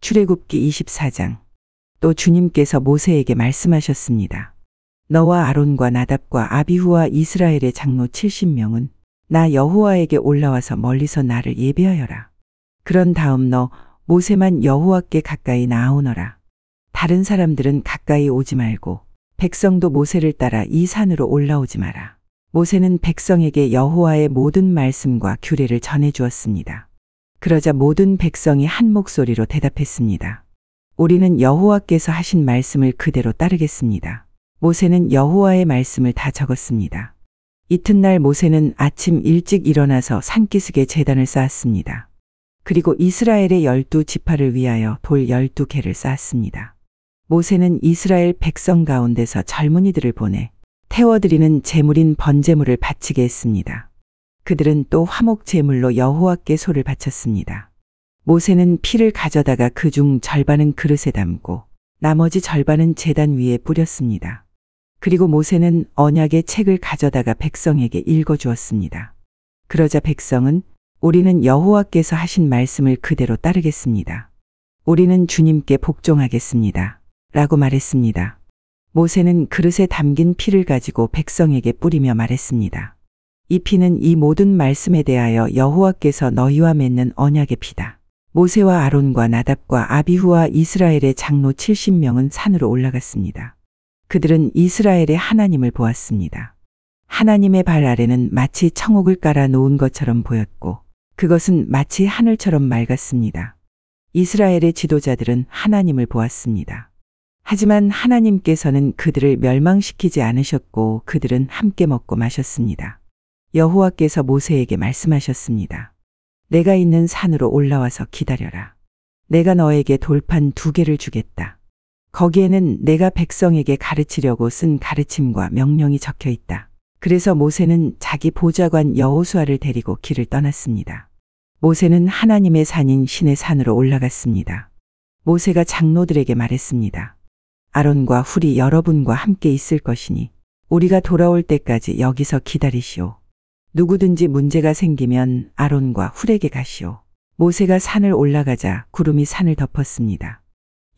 출애굽기 24장. 또 주님께서 모세에게 말씀하셨습니다. 너와 아론과 나답과 아비후와 이스라엘의 장로 70명은 나 여호와에게 올라와서 멀리서 나를 예배하여라. 그런 다음 너 모세만 여호와께 가까이 나아오너라. 다른 사람들은 가까이 오지 말고 백성도 모세를 따라 이 산으로 올라오지 마라. 모세는 백성에게 여호와의 모든 말씀과 규례를 전해 주었습니다. 그러자 모든 백성이 한 목소리로 대답했습니다. 우리는 여호와께서 하신 말씀을 그대로 따르겠습니다. 모세는 여호와의 말씀을 다 적었습니다. 이튿날 모세는 아침 일찍 일어나서 산기슭에 제단을 쌓았습니다. 그리고 이스라엘의 12지파를 위하여 돌 12개를 쌓았습니다. 모세는 이스라엘 백성 가운데서 젊은이들을 보내 태워드리는 제물인 번제물을 바치게 했습니다. 그들은 또 화목 제물로 여호와께 소를 바쳤습니다. 모세는 피를 가져다가 그중 절반은 그릇에 담고 나머지 절반은 제단 위에 뿌렸습니다. 그리고 모세는 언약의 책을 가져다가 백성에게 읽어주었습니다. 그러자 백성은 우리는 여호와께서 하신 말씀을 그대로 따르겠습니다. 우리는 주님께 복종하겠습니다. 라고 말했습니다. 모세는 그릇에 담긴 피를 가지고 백성에게 뿌리며 말했습니다. 이 피는 이 모든 말씀에 대하여 여호와께서 너희와 맺는 언약의 피다. 모세와 아론과 나답과 아비후와 이스라엘의 장로 70명은 산으로 올라갔습니다. 그들은 이스라엘의 하나님을 보았습니다. 하나님의 발 아래는 마치 청옥을 깔아 놓은 것처럼 보였고 그것은 마치 하늘처럼 맑았습니다. 이스라엘의 지도자들은 하나님을 보았습니다. 하지만 하나님께서는 그들을 멸망시키지 않으셨고 그들은 함께 먹고 마셨습니다. 여호와께서 모세에게 말씀하셨습니다. 내가 있는 산으로 올라와서 기다려라. 내가 너에게 돌판 2개를 주겠다. 거기에는 내가 백성에게 가르치려고 쓴 가르침과 명령이 적혀 있다. 그래서 모세는 자기 보좌관 여호수아를 데리고 길을 떠났습니다. 모세는 하나님의 산인 신의 산으로 올라갔습니다. 모세가 장로들에게 말했습니다. 아론과 훌이 여러분과 함께 있을 것이니 우리가 돌아올 때까지 여기서 기다리시오. 누구든지 문제가 생기면 아론과 훌에게 가시오. 모세가 산을 올라가자 구름이 산을 덮었습니다.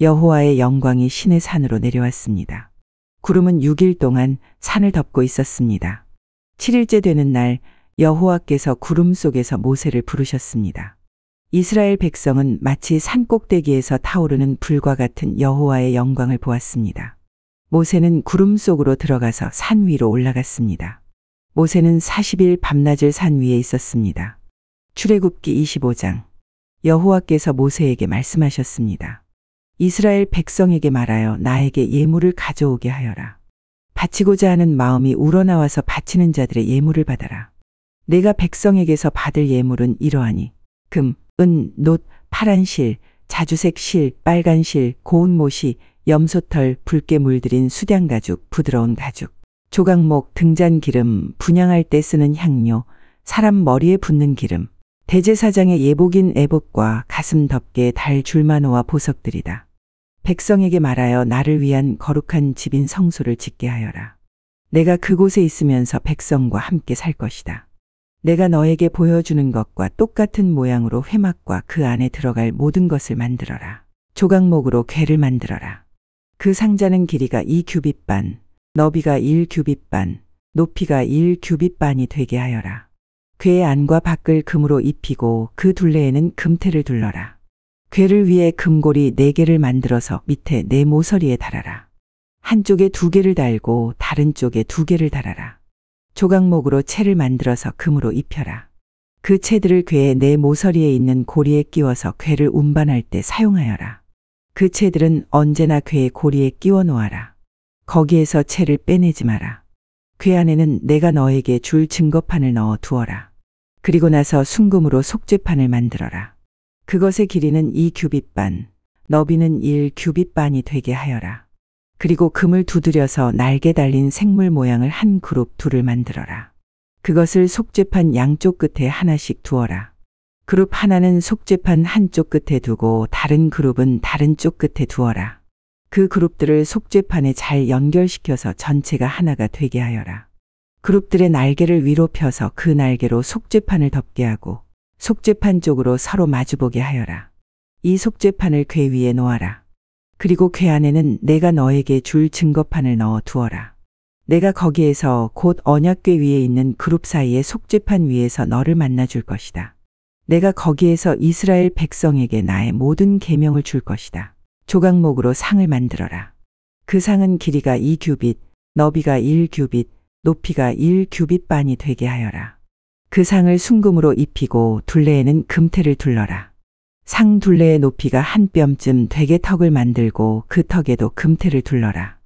여호와의 영광이 신의 산으로 내려왔습니다. 구름은 6일 동안 산을 덮고 있었습니다. 7일째 되는 날 여호와께서 구름 속에서 모세를 부르셨습니다. 이스라엘 백성은 마치 산 꼭대기에서 타오르는 불과 같은 여호와의 영광을 보았습니다. 모세는 구름 속으로 들어가서 산 위로 올라갔습니다. 모세는 40일 밤낮을 산 위에 있었습니다. 출애굽기 25장. 여호와께서 모세에게 말씀하셨습니다. 이스라엘 백성에게 말하여 나에게 예물을 가져오게 하여라. 바치고자 하는 마음이 우러나와서 바치는 자들의 예물을 받아라. 내가 백성에게서 받을 예물은 이러하니 금, 은, 놋, 파란 실, 자주색 실, 빨간 실, 고운 못이, 염소털, 붉게 물들인 수량 가죽, 부드러운 가죽, 조각목, 등잔 기름, 분향할 때 쓰는 향료, 사람 머리에 붓는 기름, 대제사장의 예복인 에봇과 가슴 덮개 달 줄마노와 보석들이다. 백성에게 말하여 나를 위한 거룩한 집인 성소를 짓게 하여라. 내가 그곳에 있으면서 백성과 함께 살 것이다. 내가 너에게 보여주는 것과 똑같은 모양으로 회막과 그 안에 들어갈 모든 것을 만들어라. 조각목으로 궤를 만들어라. 그 상자는 길이가 2규빗반, 너비가 1규빗반, 높이가 1규빗반이 되게 하여라. 궤의 안과 밖을 금으로 입히고 그 둘레에는 금테를 둘러라. 궤를 위에 금고리 4개를 만들어서 밑에 네 모서리에 달아라. 한쪽에 2개를 달고 다른 쪽에 2개를 달아라. 조각목으로 채를 만들어서 금으로 입혀라. 그 채들을 궤의 네 모서리에 있는 고리에 끼워서 궤를 운반할 때 사용하여라. 그 채들은 언제나 궤의 고리에 끼워 놓아라. 거기에서 채를 빼내지 마라. 궤 안에는 내가 너에게 줄 증거판을 넣어 두어라. 그리고 나서 순금으로 속죄판을 만들어라. 그것의 길이는 2규빗반, 너비는 1규빗반이 되게 하여라. 그리고 금을 두드려서 날개 달린 생물 모양을 한 그룹 둘을 만들어라. 그것을 속죄판 양쪽 끝에 하나씩 두어라. 그룹 하나는 속죄판 한쪽 끝에 두고 다른 그룹은 다른 쪽 끝에 두어라. 그 그룹들을 속죄판에 잘 연결시켜서 전체가 하나가 되게 하여라. 그룹들의 날개를 위로 펴서 그 날개로 속죄판을 덮게 하고 속죄판 쪽으로 서로 마주보게 하여라. 이 속죄판을 궤 위에 놓아라. 그리고 궤 안에는 내가 너에게 줄 증거판을 넣어 두어라. 내가 거기에서 곧 언약궤 위에 있는 그룹 사이의 속죄판 위에서 너를 만나 줄 것이다. 내가 거기에서 이스라엘 백성에게 나의 모든 계명을 줄 것이다. 조각목으로 상을 만들어라. 그 상은 길이가 2규빗, 너비가 1규빗, 높이가 1규빗 반이 되게 하여라. 그 상을 순금으로 입히고 둘레에는 금테를 둘러라. 상 둘레의 높이가 한 뼘쯤 되게 턱을 만들고 그 턱에도 금테를 둘러라.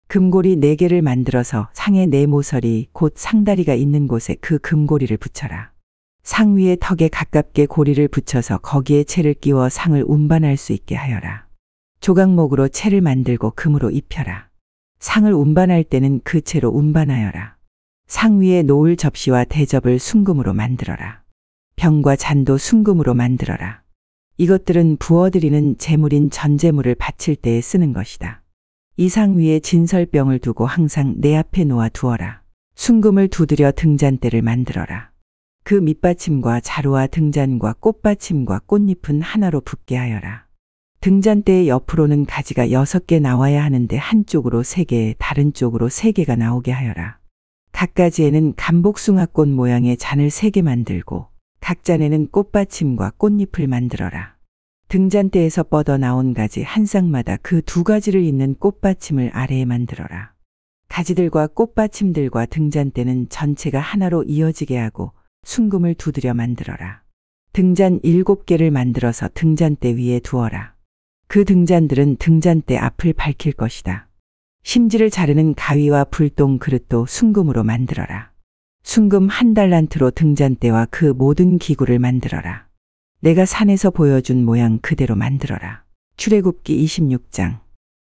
금고리 4개를 만들어서 상의 4모서리 곧 상다리가 있는 곳에 그 금고리를 붙여라. 상 위에 턱에 가깝게 고리를 붙여서 거기에 채를 끼워 상을 운반할 수 있게 하여라. 조각목으로 채를 만들고 금으로 입혀라. 상을 운반할 때는 그 채로 운반하여라. 상 위에 놓을 접시와 대접을 순금으로 만들어라. 병과 잔도 순금으로 만들어라. 이것들은 부어드리는 제물인 전제물을 바칠 때에 쓰는 것이다. 이 상 위에 진설병을 두고 항상 내 앞에 놓아 두어라. 순금을 두드려 등잔대를 만들어라. 그 밑받침과 자루와 등잔과 꽃받침과 꽃잎은 하나로 붙게 하여라. 등잔대의 옆으로는 가지가 6개 나와야 하는데 한쪽으로 3개, 다른 쪽으로 3개가 나오게 하여라. 각 가지에는 감복숭아꽃 모양의 잔을 3개 만들고 각 잔에는 꽃받침과 꽃잎을 만들어라. 등잔대에서 뻗어 나온 가지 한 쌍마다 그 2가지를 잇는 꽃받침을 아래에 만들어라. 가지들과 꽃받침들과 등잔대는 전체가 하나로 이어지게 하고 순금을 두드려 만들어라. 등잔 7개를 만들어서 등잔대 위에 두어라. 그 등잔들은 등잔대 앞을 밝힐 것이다. 심지를 자르는 가위와 불똥 그릇도 순금으로 만들어라. 순금 1달란트로 등잔대와 그 모든 기구를 만들어라. 내가 산에서 보여준 모양 그대로 만들어라. 출애굽기 26장.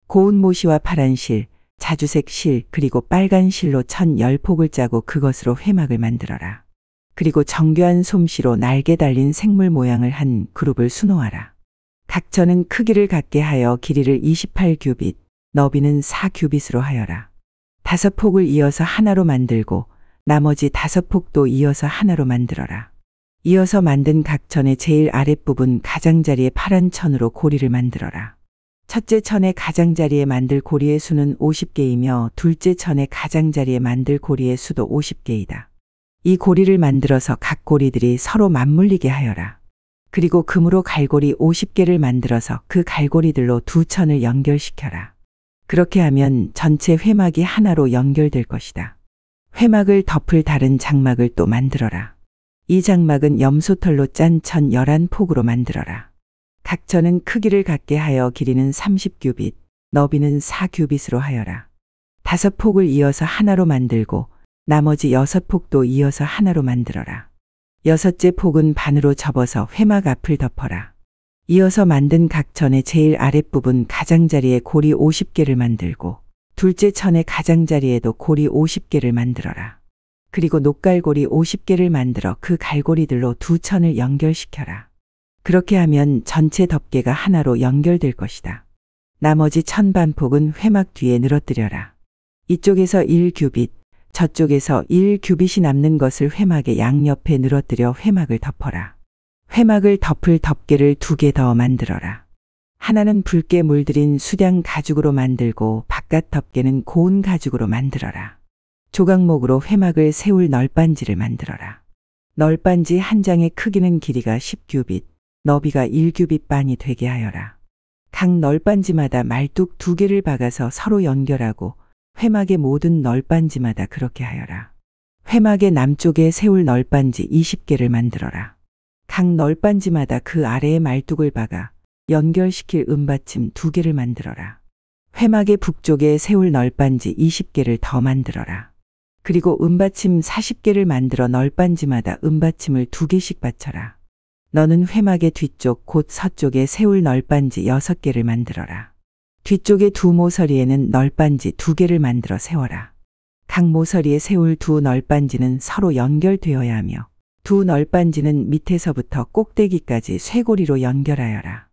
고운 모시와 파란 실, 자주색 실 그리고 빨간 실로 1010폭을 짜고 그것으로 회막을 만들어라. 그리고 정교한 솜씨로 날개 달린 생물 모양을 한 그룹을 수놓아라. 각 전은 크기를 같게 하여 길이를 28규빗, 너비는 4규빗으로 하여라. 5폭을 이어서 하나로 만들고 나머지 5폭도 이어서 하나로 만들어라. 이어서 만든 각 천의 제일 아랫부분 가장자리에 파란 천으로 고리를 만들어라. 첫째 천의 가장자리에 만들 고리의 수는 50개이며 둘째 천의 가장자리에 만들 고리의 수도 50개이다. 이 고리를 만들어서 각 고리들이 서로 맞물리게 하여라. 그리고 금으로 갈고리 50개를 만들어서 그 갈고리들로 2천을 연결시켜라. 그렇게 하면 전체 회막이 하나로 연결될 것이다. 회막을 덮을 다른 장막을 또 만들어라. 이 장막은 염소털로 짠 천 11폭으로 만들어라. 각 천은 크기를 같게 하여 길이는 30규빗, 너비는 4규빗으로 하여라. 5폭을 이어서 하나로 만들고 나머지 6폭도 이어서 하나로 만들어라. 6째 폭은 반으로 접어서 회막 앞을 덮어라. 이어서 만든 각 천의 제일 아랫부분 가장자리에 고리 50개를 만들고 둘째 천의 가장자리에도 고리 50개를 만들어라. 그리고 녹갈고리 50개를 만들어 그 갈고리들로 2천을 연결시켜라. 그렇게 하면 전체 덮개가 하나로 연결될 것이다. 나머지 천반폭은 회막 뒤에 늘어뜨려라. 이쪽에서 1규빗, 저쪽에서 1규빗이 남는 것을 회막의 양옆에 늘어뜨려 회막을 덮어라. 회막을 덮을 덮개를 2개 더 만들어라. 하나는 붉게 물들인 수량 가죽으로 만들고 바깥 덮개는 고운 가죽으로 만들어라. 조각목으로 회막을 세울 널빤지를 만들어라. 널빤지 한 장의 크기는 길이가 10규빗, 너비가 1규빗 반이 되게 하여라. 각 널빤지마다 말뚝 2개를 박아서 서로 연결하고 회막의 모든 널빤지마다 그렇게 하여라. 회막의 남쪽에 세울 널빤지 20개를 만들어라. 각 널빤지마다 그 아래에 말뚝을 박아 연결시킬 은받침 2개를 만들어라. 회막의 북쪽에 세울 널빤지 20개를 더 만들어라. 그리고 은받침 40개를 만들어 널빤지마다 은받침을 2개씩 받쳐라. 너는 회막의 뒤쪽 곧 서쪽에 세울 널빤지 6개를 만들어라. 뒤쪽의 2 모서리에는 널빤지 2개를 만들어 세워라. 각 모서리에 세울 2 널빤지는 서로 연결되어야 하며 2 널빤지는 밑에서부터 꼭대기까지 쇠고리로 연결하여라.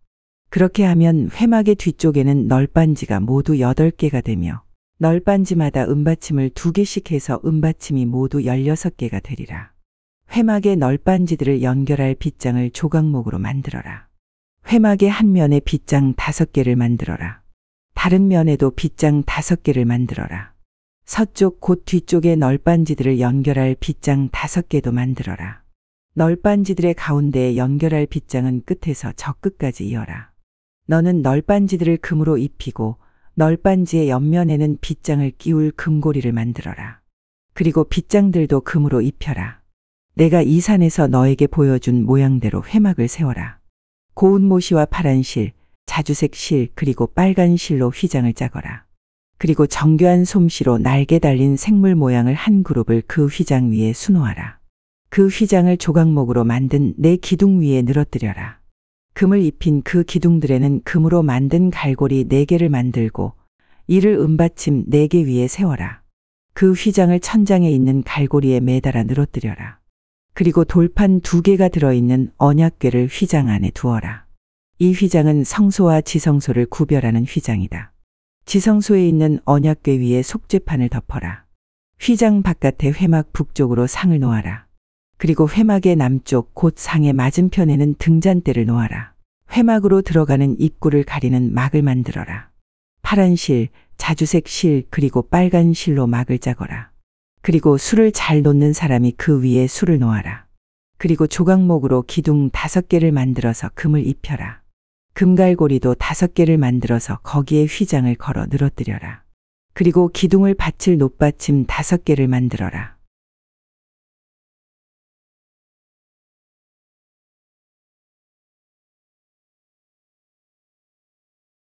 그렇게 하면 회막의 뒤쪽에는 널빤지가 모두 8개가 되며 널빤지마다 은받침을 2개씩 해서 은받침이 모두 16개가 되리라. 회막의 널빤지들을 연결할 빗장을 조각목으로 만들어라. 회막의 한 면에 빗장 5개를 만들어라. 다른 면에도 빗장 5개를 만들어라. 서쪽 곧 뒤쪽의 널빤지들을 연결할 빗장 5개도 만들어라. 널빤지들의 가운데에 연결할 빗장은 끝에서 저 끝까지 이어라. 너는 널빤지들을 금으로 입히고 널빤지의 옆면에는 빗장을 끼울 금고리를 만들어라. 그리고 빗장들도 금으로 입혀라. 내가 이 산에서 너에게 보여준 모양대로 회막을 세워라. 고운 모시와 파란 실, 자주색 실 그리고 빨간 실로 휘장을 짜거라. 그리고 정교한 솜씨로 날개 달린 생물 모양을 한 그룹을 그 휘장 위에 수놓아라. 그 휘장을 조각목으로 만든 내 기둥 위에 늘어뜨려라. 금을 입힌 그 기둥들에는 금으로 만든 갈고리 4개를 만들고 이를 은받침 4개 위에 세워라. 그 휘장을 천장에 있는 갈고리에 매달아 늘어뜨려라. 그리고 돌판 2개가 들어있는 언약궤를 휘장 안에 두어라. 이 휘장은 성소와 지성소를 구별하는 휘장이다. 지성소에 있는 언약궤 위에 속죄판을 덮어라. 휘장 바깥에 회막 북쪽으로 상을 놓아라. 그리고 회막의 남쪽 곧 상의 맞은편에는 등잔대를 놓아라. 회막으로 들어가는 입구를 가리는 막을 만들어라. 파란 실, 자주색 실 그리고 빨간 실로 막을 짜거라. 그리고 술을 잘 놓는 사람이 그 위에 술을 놓아라. 그리고 조각목으로 기둥 5개를 만들어서 금을 입혀라. 금갈고리도 5개를 만들어서 거기에 휘장을 걸어 늘어뜨려라. 그리고 기둥을 받칠 높받침 5개를 만들어라.